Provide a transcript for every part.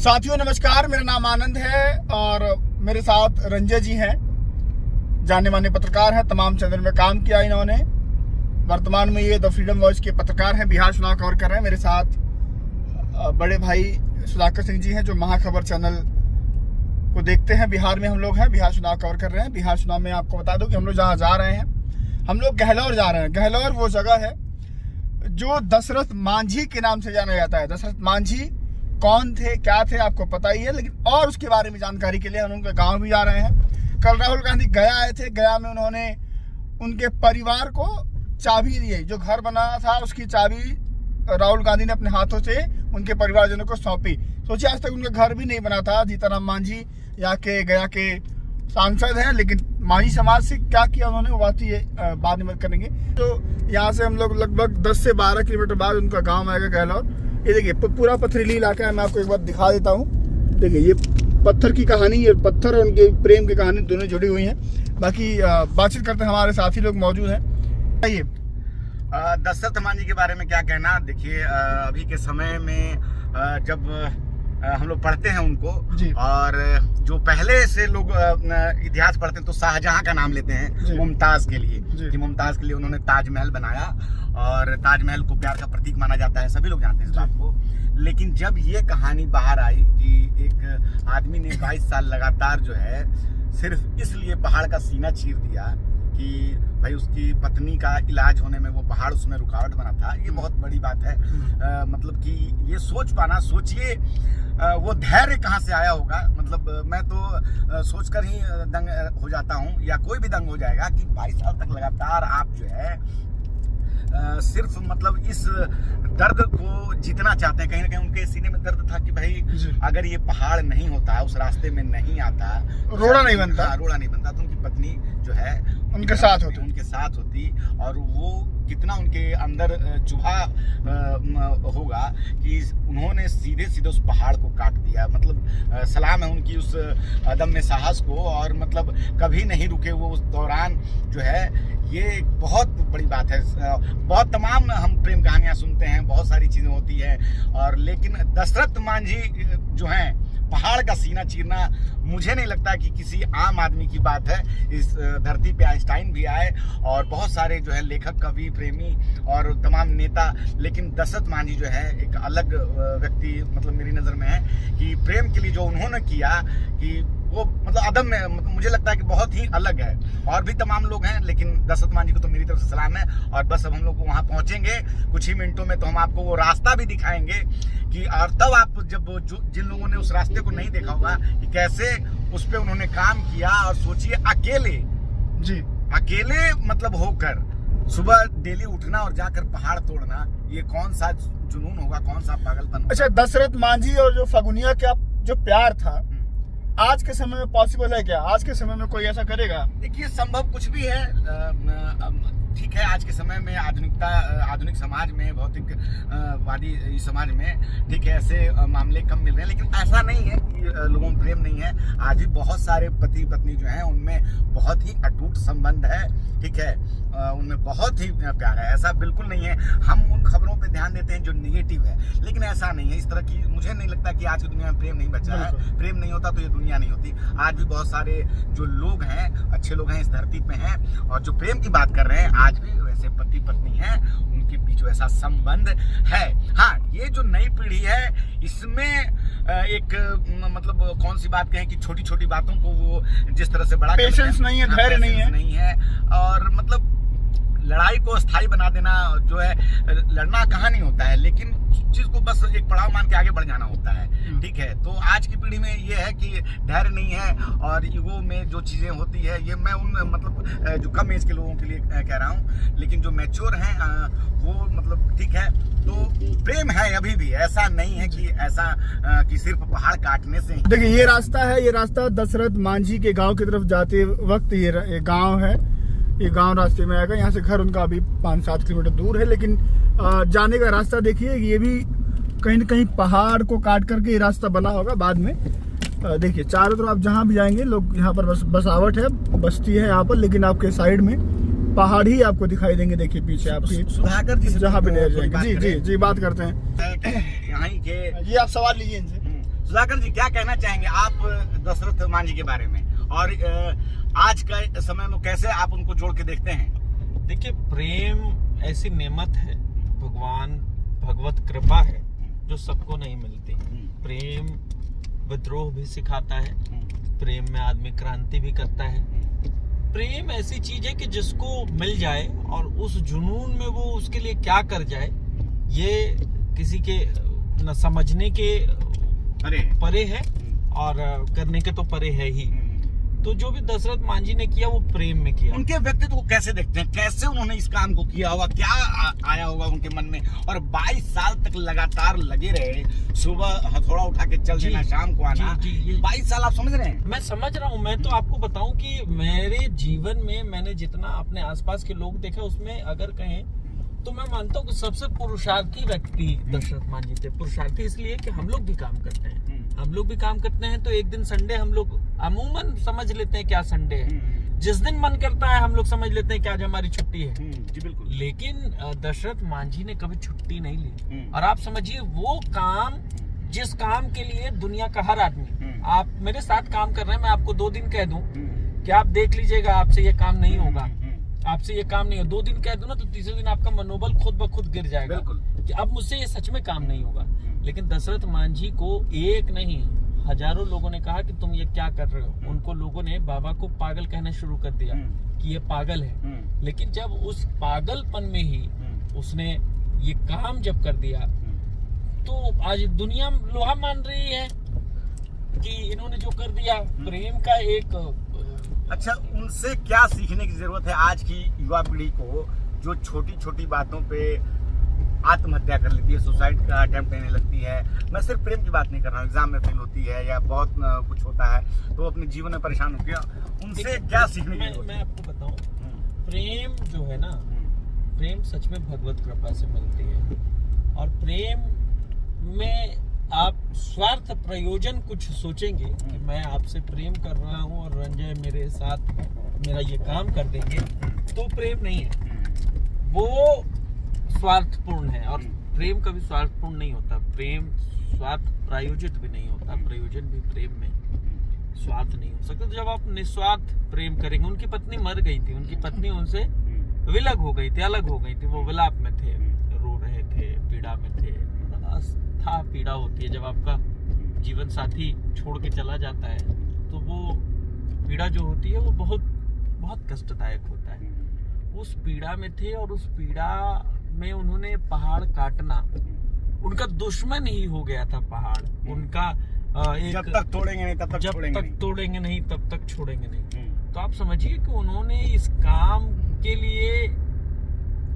साथियों नमस्कार, मेरा नाम आनंद है और मेरे साथ रंजय जी हैं। जाने माने पत्रकार हैं, तमाम चैनल में काम किया इन्होंने। वर्तमान में ये द फ्रीडम वॉइस के पत्रकार हैं, बिहार चुनाव कवर कर रहे हैं। मेरे साथ बड़े भाई सुधाकर सिंह जी हैं जो महाखबर चैनल को देखते हैं। बिहार में हम लोग हैं, बिहार चुनाव कवर कर रहे हैं। बिहार चुनाव में आपको बता दूं कि हम लोग जहाँ जा रहे हैं, हम लोग गहलौर जा रहे हैं। गहलौर वो जगह है जो दशरथ मांझी के नाम से जाना जाता है। दशरथ मांझी कौन थे, क्या थे, आपको पता ही है, लेकिन और उसके बारे में जानकारी के लिए हम उनके गांव भी जा रहे हैं। कल राहुल गांधी गया आए थे। गया में उन्होंने उनके परिवार को चाबी दी, जो घर बना था उसकी चाबी राहुल गांधी ने अपने हाथों से उनके परिवारजनों को सौंपी। सोचिए, आज तक उनका घर भी नहीं बना था। जीताराम मांझी यहाँ के गया के सांसद हैं, लेकिन मांझी समाज से क्या किया उन्होंने वो बात ही बाद में करेंगे। तो यहाँ से हम लोग लगभग 10 से 12 किलोमीटर बाद उनका गाँव आएगा गहलौर। ये देखिए पूरा पथरीली इलाका है। मैं आपको एक बार दिखा देता हूँ। देखिए ये पत्थर की कहानी, ये पत्थर और उनके प्रेम की कहानी दोनों जुड़ी हुई हैं। बाकी बातचीत करते हैं, हमारे साथी लोग मौजूद हैं। आइए, दशरथ मांझी के बारे में क्या कहना। देखिए अभी के समय में जब हम लोग पढ़ते हैं उनको, और जो पहले से लोग इतिहास पढ़ते हैं तो शाहजहां का नाम लेते हैं मुमताज के लिए, कि मुमताज के लिए उन्होंने ताजमहल बनाया, और ताजमहल को प्यार का प्रतीक माना जाता है। सभी लोग जानते हैं इस बात को। लेकिन जब ये कहानी बाहर आई कि एक आदमी ने 22 साल लगातार जो है सिर्फ इसलिए पहाड़ का सीना चीर दिया कि भाई उसकी पत्नी का इलाज होने में वो पहाड़ उसमें रुकावट बना था, ये बहुत बड़ी बात है। मतलब कि ये सोच पाना, सोचिए वो धैर्य कहाँ से आया होगा। मतलब मैं तो सोचकर ही दंग हो जाता हूँ, या कोई भी दंग हो जाएगा कि 22 साल तक लगातार आप जो है सिर्फ मतलब इस दर्द को जीतना चाहते हैं। कहीं ना कहीं उनके सीने में दर्द था कि भाई अगर ये पहाड़ नहीं होता, उस रास्ते में नहीं आता, रोड़ा नहीं बनता, तो उनकी पत्नी जो है उनके साथ होती, और वो कितना उनके अंदर चुभा होगा कि उन्होंने सीधे सीधे उस पहाड़ को काट दिया। मतलब सलाम है उनकी उस अदम्य साहस को, और मतलब कभी नहीं रुके वो उस दौरान जो है। ये बहुत बड़ी बात है। बहुत तमाम हम प्रेम कहानियां सुनते हैं, बहुत सारी चीजें होती है, और लेकिन दशरथ मांझी जो हैं, पहाड़ का सीना चीरना, मुझे नहीं लगता कि किसी आम आदमी की बात है। इस धरती पे आइंस्टाइन भी आए और बहुत सारे जो है लेखक, कवि, प्रेमी और तमाम नेता, लेकिन दशरथ मांझी जो है एक अलग व्यक्ति मतलब मेरी नज़र में है कि प्रेम के लिए जो उन्होंने किया कि वो मतलब अदम्य, मुझे लगता है कि बहुत ही अलग है। और भी तमाम लोग हैं, लेकिन दशरथ मांझी को तो मेरी तरफ से सलाम है। और बस अब हम लोग वहाँ पहुँचेंगे कुछ ही मिनटों में, तो हम आपको वो रास्ता भी दिखाएंगे कि, और तब आप जब जिन लोगों ने उस रास्ते को नहीं देखा होगा कि कैसे उस पर उन्होंने काम किया। और सोचिए अकेले मतलब होकर सुबह डेली उठना और जाकर पहाड़ तोड़ना, ये कौन सा जुनून होगा, कौन सा पागलपन होगा। अच्छा, दशरथ मांझी और जो फगुनिया का जो प्यार था, आज के समय में पॉसिबल है क्या? आज के समय में कोई ऐसा करेगा? देखिए, संभव कुछ भी है। ठीक है, आज के समय में आधुनिक समाज में, भौतिकवादी समाज में, ठीक है, ऐसे मामले कम मिल रहे हैं। लेकिन ऐसा नहीं है कि लोगों में प्रेम नहीं है। आज भी बहुत सारे पति पत्नी जो हैं उनमें बहुत ही अटूट संबंध है। ठीक है, उनमें बहुत ही प्यार है। ऐसा बिल्कुल नहीं है। हम उन खबरों पे ध्यान देते हैं जो निगेटिव है, लेकिन ऐसा नहीं है। इस तरह की मुझे नहीं लगता कि आज की दुनिया में प्रेम नहीं बचा है। प्रेम नहीं होता तो ये दुनिया नहीं होती। आज भी बहुत सारे जो लोग हैं, अच्छे लोग हैं, इस धरती पे हैं, और जो प्रेम की बात कर रहे हैं, आज भी वैसे पति पत्नी हैं, उनके बीच वैसा संबंध है। हाँ, ये जो नई पीढ़ी है, इसमें एक मतलब कौन सी बात कहें कि छोटी छोटी बातों को वो जिस तरह से बड़ा पेशेंस नहीं है, धैर्य नहीं है, और मतलब लड़ाई को स्थायी बना देना जो है, लड़ना कहाँ नहीं होता है, लेकिन चीज को बस एक पड़ाव मान के आगे बढ़ जाना होता है। ठीक है, तो आज की पीढ़ी में ये है कि धैर्य नहीं है, और ईगो में जो चीजें होती है, ये मैं उन मतलब जो कम एज के लोगों के लिए कह रहा हूँ। लेकिन जो मैच्योर हैं वो मतलब ठीक है, तो प्रेम है अभी भी। ऐसा नहीं है कि ऐसा कि सिर्फ पहाड़ काटने से। देखिए ये रास्ता है, ये रास्ता दशरथ मांझी के गाँव की तरफ जाते वक्त ये गाँव है। ये गांव रास्ते में आएगा। यहाँ से घर उनका अभी 5-7 किलोमीटर दूर है, लेकिन जाने का रास्ता देखिए, ये भी कहीं न कहीं पहाड़ को काट करके ये रास्ता बना होगा बाद में। देखिए चारों तरफ आप जहाँ भी जाएंगे, लोग यहाँ पर बसावट है, बस्ती है यहाँ पर, लेकिन आपके साइड में पहाड़ ही आपको दिखाई देंगे। देखिए पीछे आपकी सुधाकर जी जहाँ पे ले जाएंगे। जी बात करते हैं यहाँ के। ये आप सवाल लीजिए इनसे। सुधाकर जी, क्या कहना चाहेंगे आप दशरथ मांझी के बारे में, और आज का समय में कैसे आप उनको जोड़ के देखते हैं? देखिए, प्रेम ऐसी नेमत है, भगवत कृपा है जो सबको नहीं मिलती। प्रेम विद्रोह भी सिखाता है, प्रेम में आदमी क्रांति भी करता है। प्रेम ऐसी चीज है कि जिसको मिल जाए और उस जुनून में वो उसके लिए क्या कर जाए, ये किसी के न समझने के परे है और करने के तो परे है ही। तो जो भी दशरथ मांझी ने किया वो प्रेम में किया। उनके व्यक्तित्व को कैसे देखते हैं, कैसे उन्होंने इस काम को किया होगा, क्या आया होगा उनके मन में, और 22 साल तक लगातार लगे रहे, सुबह हथौड़ा उठा के चल देना, शाम को आना। 22 साल, आप समझ रहे हैं? मैं समझ रहा हूँ। मैं तो आपको बताऊं कि मेरे जीवन में मैंने जितना अपने आसपास के लोग देखे, उसमें अगर कहें तो मैं मानता हूँ कि सबसे पुरुषार्थी व्यक्ति दशरथ मांझी थे। पुरुषार्थी इसलिए कि हम लोग भी काम करते हैं, हम लोग भी काम करते हैं, तो एक दिन संडे हम लोग अमूमन समझ लेते हैं क्या संडे है। जिस दिन मन करता है हम लोग समझ लेते हैं कि आज हमारी छुट्टी है। जी बिल्कुल। लेकिन दशरथ मांझी ने कभी छुट्टी नहीं ली। और आप समझिए, वो काम जिस काम के लिए दुनिया का हर आदमी, आप मेरे साथ काम कर रहे हैं, मैं आपको 2 दिन कह दूं कि आप देख लीजिएगा आपसे ये काम नहीं होगा, आपसे ये काम नहीं हो, 2 दिन कह दो ना, तो तीसरे दिन आपका मनोबल खुद ब खुद गिर जाएगा कि अब मुझसे ये सच में काम नहीं होगा। लेकिन दशरथ मांझी को एक नहीं हजारों लोगों ने कहा कि तुम ये क्या कर रहे हो। उनको लोगों ने बाबा को पागल कहना शुरू कर दिया कि ये पागल है। लेकिन जब उस पागलपन में ही उसने ये काम जब कर दिया, तो आज दुनिया लोहा मान रही है कि इन्होंने जो कर दिया प्रेम का एक। अच्छा, उनसे क्या सीखने की जरूरत है आज की युवा पीढ़ी को, जो छोटी छोटी बातों पे आत्महत्या कर लेती है, सुसाइड का अटेम्प्ट लेने लगती है। मैं सिर्फ प्रेम की बात नहीं कर रहा हूँ, एग्जाम में फेल होती है या बहुत कुछ होता है तो अपने जीवन में परेशान हो गया। उनसे क्या सीखने की जरूरत है? मैं आपको बताऊं, प्रेम जो है ना, प्रेम सच में भगवत कृपा से मिलती है। और प्रेम में आप स्वार्थ प्रयोजन कुछ सोचेंगे कि मैं आपसे प्रेम कर रहा हूँ और रंजय मेरे साथ मेरा ये काम कर देंगे, तो प्रेम नहीं है, वो स्वार्थपूर्ण है। और प्रेम कभी स्वार्थपूर्ण नहीं होता। प्रेम स्वार्थ प्रायोजित भी नहीं होता, प्रयोजन भी प्रेम में स्वार्थ नहीं हो सकता। तो जब आप निस्वार्थ प्रेम करेंगे, उनकी पत्नी मर गई थी, उनकी पत्नी उनसे विलग हो गई थी, अलग हो गई थी, वो विलाप में थे, रो रहे थे, पीड़ा में थे। था पीड़ा होती है जब आपका जीवन साथी छोड़ के चला जाता है, तो वो पीड़ा जो होती है वो बहुत बहुत कष्टदायक होता है। उस पीड़ा में थे और उस पीड़ा में उन्होंने पहाड़ काटना, उनका दुश्मन ही हो गया था पहाड़। उनका एक जब तक तोड़ेंगे नहीं तब तक तोड़ेंगे नहीं तब तक छोड़ेंगे नहीं। तो आप समझिए कि उन्होंने इस काम के लिए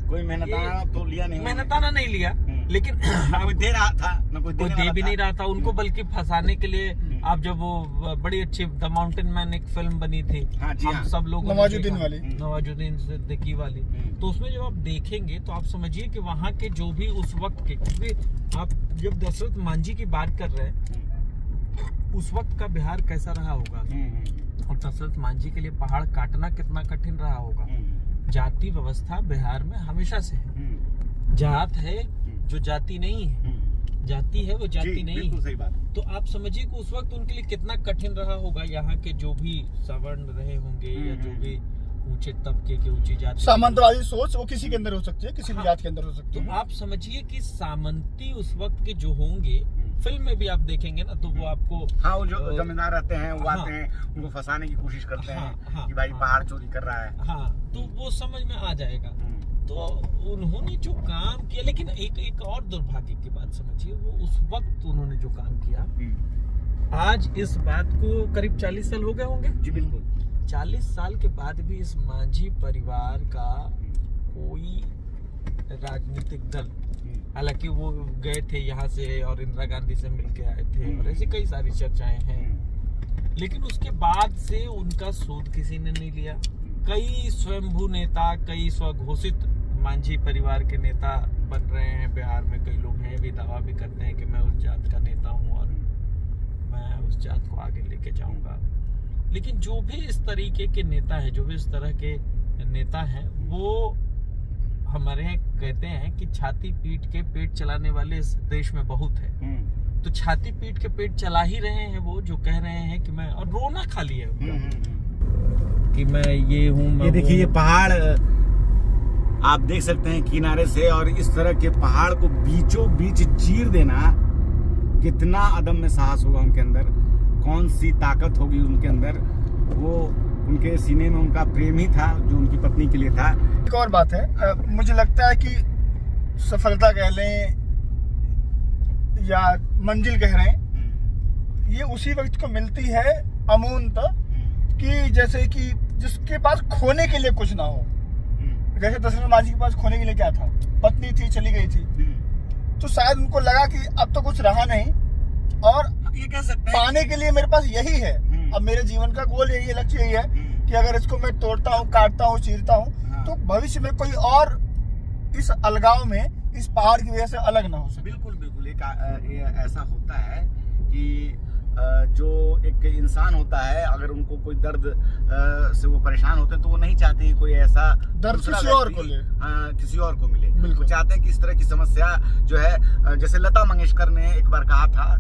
कोई मेहनताना तो लिया नहीं, मेहनताना नहीं लिया, लेकिन कोई दे रहा था ना, कोई दे भी नहीं रहा था उनको, बल्कि फंसाने के लिए। आप जब वो बड़ी अच्छी द माउंटेन मैन एक फिल्म बनी थी, हम सब लोग नवाजुद्दीन सिद्दीकी वाली, तो उसमें जब आप देखेंगे तो आप समझिए कि वहाँ के जो भी उस वक्त के, क्योंकि आप जब दशरथ मांझी की बात कर रहे हैं, उस वक्त का बिहार कैसा रहा होगा, और दशरथ मांझी के लिए पहाड़ काटना कितना कठिन रहा होगा। जाति व्यवस्था बिहार में हमेशा से है, जात है जो जाति नहीं है, जाति है वो जाति नहीं है। सही बात। तो आप समझिए कि उस वक्त उनके लिए कितना कठिन रहा होगा। यहाँ के जो भी सवर्ण रहे होंगे या जो भी ऊंचे तबके के, ऊंची जाति, सामंतवादी सोच वो किसी के अंदर हो सकती है, किसी भी जात के अंदर हो सकती है। तो आप समझिए कि सामंती उस वक्त के जो होंगे, फिल्म में भी आप देखेंगे ना, तो वो आपको वो जो जमींदार रहते हैं वो आते हैं, उनको फंसाने की कोशिश करते हैं कि भाई पहाड़ चोरी कर रहा है। तो वो समझ में आ जाएगा। तो उन्होंने जो काम किया, लेकिन एक और दुर्भाग्य की बात समझिए, वो उस वक्त उन्होंने जो काम किया, आज इस बात को करीब 40 साल हो गए होंगे। जी बिल्कुल। 40 साल के बाद भी इस मांझी परिवार का कोई राजनीतिक दल, हालांकि वो गए थे यहाँ से और इंदिरा गांधी से मिलके आए थे और ऐसी कई सारी चर्चाएं हैं, लेकिन उसके बाद से उनका शोध किसी ने नहीं लिया। कई स्वयंभू नेता, कई स्वघोषित मांझी परिवार के नेता बन रहे हैं बिहार में। कई लोग हैं भी, दावा भी करते हैं कि मैं उस जात का नेता हूँ और मैं उस जात को आगे लेके जाऊंगा। लेकिन जो भी इस तरीके के नेता है, जो भी इस तरह के नेता हैं, वो हमारे यहाँ कहते हैं कि छाती पीट के पेट चलाने वाले इस देश में बहुत है। तो छाती पीट के पेट चला ही रहे हैं वो, जो कह रहे हैं कि मैं, और रोना खाली है उनका कि मैं ये हूँ। ये देखिए ये पहाड़ आप देख सकते हैं किनारे से, और इस तरह के पहाड़ को बीचों बीच चीर देना, कितना अदम्य साहस होगा उनके अंदर, कौन सी ताकत होगी उनके अंदर। वो उनके सीने में उनका प्रेम ही था जो उनकी पत्नी के लिए था। एक और बात है, मुझे लगता है कि सफलता कह लें या मंजिल कह रहे हैं, ये उसी वक्त को मिलती है अमूनतः, कि जैसे कि जिसके पास खोने के लिए कुछ ना हो। जैसे दशरथ मांझी के पास खोने के लिए क्या था, पत्नी थी, चली गई थी, तो शायद उनको लगा कि अब तो कुछ रहा नहीं, और ये कह सकते हैं पाने के लिए मेरे पास यही है, अब मेरे जीवन का गोल यही है, लक्ष्य यही है कि अगर इसको मैं तोड़ता हूँ, काटता हूँ, चीरता हूँ, तो भविष्य में कोई और इस अलगाव में, इस पहाड़ की वजह से अलग ना हो सके। बिल्कुल बिल्कुल, एक ऐसा होता है कि जो एक इंसान होता है, अगर उनको कोई दर्द से वो परेशान होते हैं तो वो नहीं चाहते कि कोई ऐसा दर्द किसी और को ले, किसी और को मिले। बिल्कुल। वो चाहते हैं कि इस तरह की समस्या जो है, जैसे लता मंगेशकर ने एक बार कहा था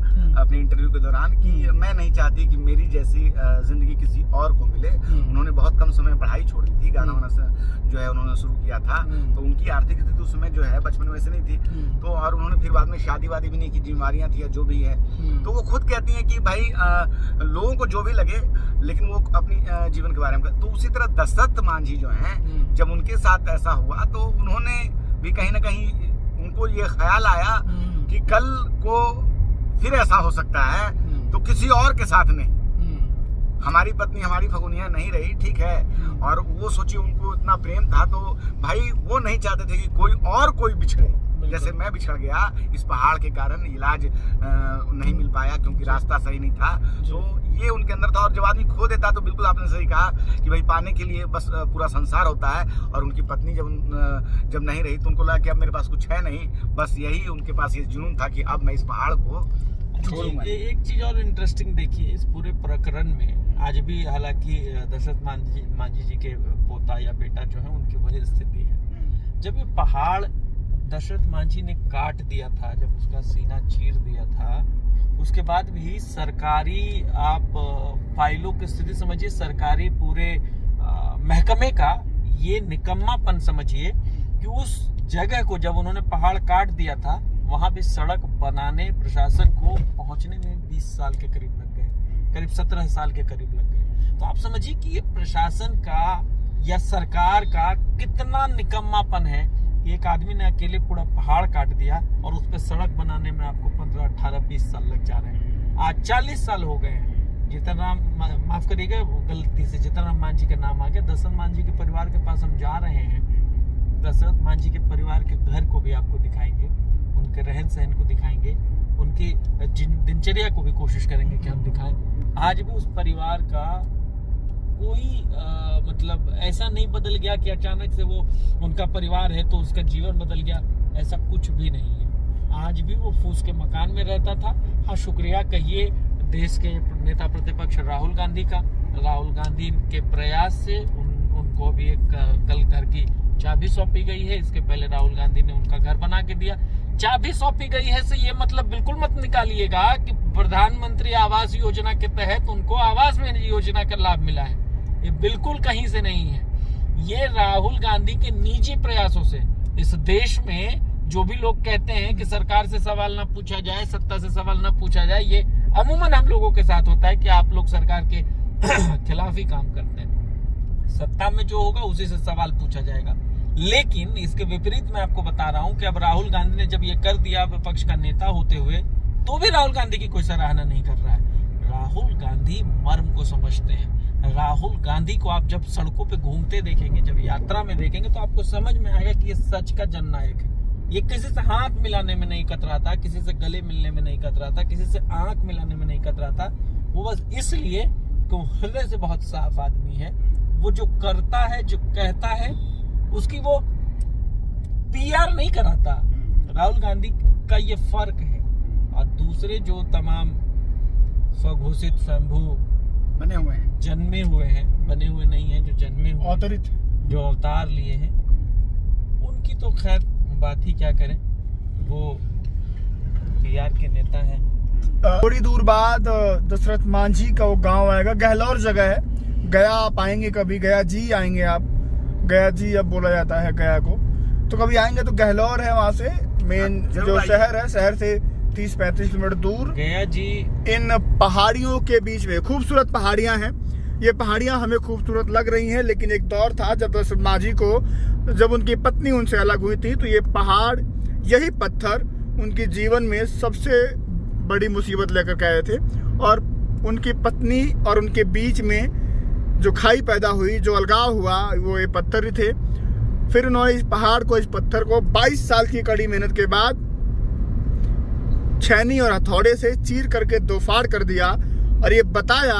अपने इंटरव्यू के दौरान कि मैं नहीं चाहती कि मेरी जैसी जिंदगी किसी और को मिले। उन्होंने बहुत कम समय पढ़ाई छोड़ दी थी, गाना वाना जो है उन्होंने शुरू किया था, तो उनकी आर्थिक स्थिति उस समय जो है बचपन में वैसे नहीं थी, तो और उन्होंने फिर बाद में शादी वादी भी नहीं की, बीमारियां थी या जो भी है, तो वो खुद कहती हैं कि भाई लोगों को जो भी लगे, लेकिन वो अपनी जीवन के बारे में। तो उसी तरह दशरथ मांझी जो हैं, जब उनके साथ ऐसा हुआ तो उन्होंने भी कहीं ना कहीं, उनको ये ख्याल आया कि कल को फिर ऐसा हो सकता है, तो किसी और के साथ नहीं, हमारी पत्नी, हमारी फगुनिया नहीं रही, ठीक है, और वो सोचिए उनको इतना प्रेम था, तो भाई वो नहीं चाहते थे कि कोई बिछड़े। जैसे मैं बिछड़ गया इस पहाड़ के कारण, इलाज नहीं मिल पाया क्योंकि रास्ता सही नहीं था, तो ये उनके अंदर था। और जब आदमी खो देता तो बिल्कुल आपने सही कहा कि भाई पाने के लिए बस पूरा संसार होता है, और उनकी पत्नी जब नहीं रही तो उनको लगा कि अब मेरे पास कुछ है नहीं, बस यही उनके पास ये जुनून था कि अब मैं इस पहाड़ को छोड़ूंगा। एक चीज और इंटरेस्टिंग देखिए इस पूरे प्रकरण में, आज भी हालांकि दशरथ मांझी जी के पोता या बेटा जो है उनकी वही स्थिति है। जब ये पहाड़ दशरथ मांझी ने काट दिया था, जब उसका सीना चीर दिया था, उसके बाद भी सरकारी, आप फाइलों की स्थिति समझिए, सरकारी पूरे महकमे का ये निकम्मापन समझिए कि उस जगह को जब उन्होंने पहाड़ काट दिया था, वहां भी सड़क बनाने प्रशासन को पहुंचने में 20 साल के करीब लग गए, करीब 17 साल के करीब लग गए। तो आप समझिए कि ये प्रशासन का या सरकार का कितना निकम्मापन है। एक आदमी ने अकेले पूरा पहाड़ काट दिया और उस पर सड़क बनाने में आपको 15, 18, 20 साल लग जा रहे हैं। आज 40 साल हो गए हैं। जितना, माफ करिएगा गलती से जितना मांझी का नाम आ गया, दशरथ मांझी के परिवार के पास हम जा रहे हैं। दशरथ मांझी के परिवार के घर को भी आपको दिखाएंगे, उनके रहन सहन को दिखाएंगे, उनकी दिनचर्या को भी कोशिश करेंगे कि हम दिखाएं। आज भी उस परिवार का कोई मतलब ऐसा नहीं बदल गया कि अचानक से वो उनका परिवार है तो उसका जीवन बदल गया, ऐसा कुछ भी नहीं है। आज भी वो फूस के मकान में रहता था। हाँ, शुक्रिया कहिए देश के नेता प्रतिपक्ष राहुल गांधी का। राहुल गांधी के प्रयास से उनको भी एक कल घर की चाबी सौंपी गई है। इसके पहले राहुल गांधी ने उनका घर बना के दिया। चाबी सौंपी गई है से ये मतलब बिल्कुल मत निकालिएगा कि प्रधानमंत्री आवास योजना के तहत उनको आवास में योजना का लाभ मिला है। ये बिल्कुल कहीं से नहीं है। ये राहुल गांधी के निजी प्रयासों से इस देश में जो भी लोग कहते हैं कि सरकार से सवाल ना पूछा जाए, सत्ता से सवाल ना पूछा जाए, ये अमूमन हम लोगों के साथ होता है कि आप लोग सरकार के खिलाफ ही काम करते हैं। सत्ता में जो होगा उसी से सवाल पूछा जाएगा। लेकिन इसके विपरीत मैं आपको बता रहा हूं कि अब राहुल गांधी ने जब ये कर दिया विपक्ष का नेता होते हुए, तो भी राहुल गांधी की कोई सराहना नहीं कर रहा है। राहुल गांधी मर्म को समझते हैं। राहुल गांधी को आप जब सड़कों पे घूमते देखेंगे, जब यात्रा में देखेंगे, तो आपको समझ में आएगा कि ये सच का जननायक है। ये किसी से हाथ मिलाने में नहीं कतराता, किसी से गले मिलने में नहीं कतराता, किसी से आंख मिलाने में नहीं कतराता। वो बस इसलिए कि वो हृदय से बहुत साफ आदमी है। वो जो करता है, जो कहता है, उसकी वो पीआर नहीं कराता। राहुल गांधी का ये फर्क है। और दूसरे जो तमाम स्वघोषित स्वयंभू बने हुए हैं, जन्मे हुए हैं, बने हुए नहीं हैं, जो जन्मे हुए, अवतरित, जो अवतार लिए हैं, उनकी तो खैर बात ही क्या करें। वो पीआर के नेता हैं, थोड़ी दूर बाद दशरथ मांझी का वो गांव आएगा, गहलौर जगह है। गया आप आएंगे कभी, गया जी आएंगे आप, गया जी अब बोला जाता है गया को, तो कभी आएंगे तो गहलौर है, वहां से मेन जो शहर है, शहर से 30-35 किलोमीटर दूर गया जी। इन पहाड़ियों के बीच में खूबसूरत पहाड़ियां हैं। ये पहाड़ियां हमें खूबसूरत लग रही हैं, लेकिन एक दौर था जब दशरथ मांझी को, जब उनकी पत्नी उनसे अलग हुई थी, तो ये पहाड़, यही पत्थर उनके जीवन में सबसे बड़ी मुसीबत लेकर के आए थे। और उनकी पत्नी और उनके बीच में जो खाई पैदा हुई, जो अलगाव हुआ, वो ये पत्थर ही थे। फिर उन्होंने इस पहाड़ को, इस पत्थर को 22 साल की कड़ी मेहनत के बाद छैनी और हथौड़े से चीर करके दो फाड़ कर दिया, और ये बताया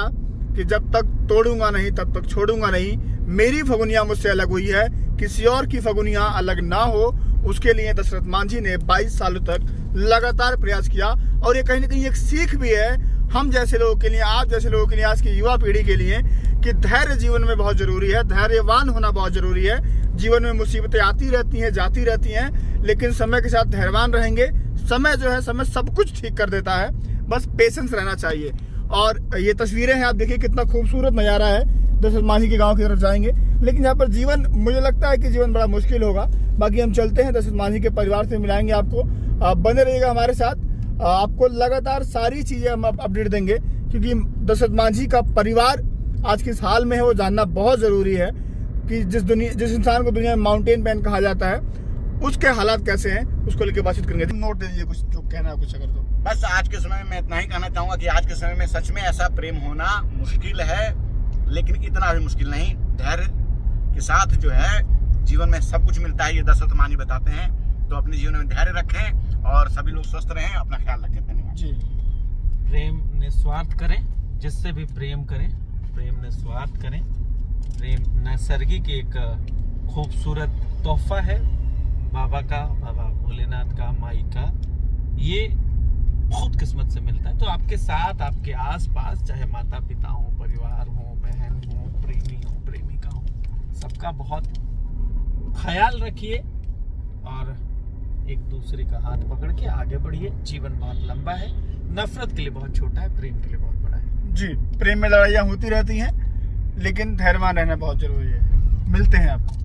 कि जब तक तोड़ूंगा नहीं तब तक छोड़ूंगा नहीं। मेरी फगुनिया मुझसे अलग हुई है, किसी और की फगुनिया अलग ना हो, उसके लिए दशरथ मांझी ने 22 सालों तक लगातार प्रयास किया। और ये कहीं ना कहीं एक सीख भी है हम जैसे लोगों के लिए, आप जैसे लोगों के लिए, आज की युवा पीढ़ी के लिए, कि धैर्य जीवन में बहुत जरूरी है, धैर्यवान होना बहुत जरूरी है। जीवन में मुसीबतें आती रहती हैं, जाती रहती हैं, लेकिन समय के साथ धैर्यवान रहेंगे। समय जो है, समय सब कुछ ठीक कर देता है, बस पेशेंस रहना चाहिए। और ये तस्वीरें हैं, आप देखिए कितना खूबसूरत नज़ारा है। दशरथ मांझी के गांव की तरफ जाएंगे, लेकिन यहाँ पर जीवन, मुझे लगता है कि जीवन बड़ा मुश्किल होगा। बाकी हम चलते हैं, दशरथ मांझी के परिवार से मिलाएंगे आपको। आप बने रहिएगा हमारे साथ, आपको लगातार सारी चीज़ें हम अपडेट देंगे, क्योंकि दशरथ मांझी का परिवार आज किस हाल में है वो जानना बहुत ज़रूरी है, कि जिस इंसान को दुनिया में माउंटेन मैन कहा जाता है, उसके हालात कैसे हैं, उसको लेकर बातचीत करेंगे। नोट दे दीजिए कुछ, जो कहना है कुछ अगर तो। बस आज के समय में इतना ही कहना चाहूंगा कि आज के समय में सच में ऐसा प्रेम होना मुश्किल है, लेकिन इतना भी मुश्किल नहीं। धैर्य के साथ जो है जीवन में सब कुछ मिलता है, ये दशरथ मांझी बताते हैं। तो अपने जीवन में धैर्य रखें और सभी लोग स्वस्थ रहें, अपना ख्याल रखें। धन्यवाद जी। प्रेम निस्वार्थ करें, जिससे भी प्रेम करें, प्रेम निस्वार्थ करें। प्रेम नैसर्गिक एक खूबसूरत तोहफा है बाबा का, बाबा भोलेनाथ का, माई का। ये बहुत किस्मत से मिलता है। तो आपके साथ, आपके आसपास, चाहे माता पिता हो, परिवार हो, बहन हो, प्रेमी हो, प्रेमिका हो, सबका बहुत ख्याल रखिए और एक दूसरे का हाथ पकड़ के आगे बढ़िए। जीवन बहुत लंबा है, नफरत के लिए बहुत छोटा है, प्रेम के लिए बहुत बड़ा है। जी, प्रेम में लड़ाइयाँ होती रहती हैं, लेकिन धैर्यवान रहना बहुत जरूरी है। मिलते हैं आपको।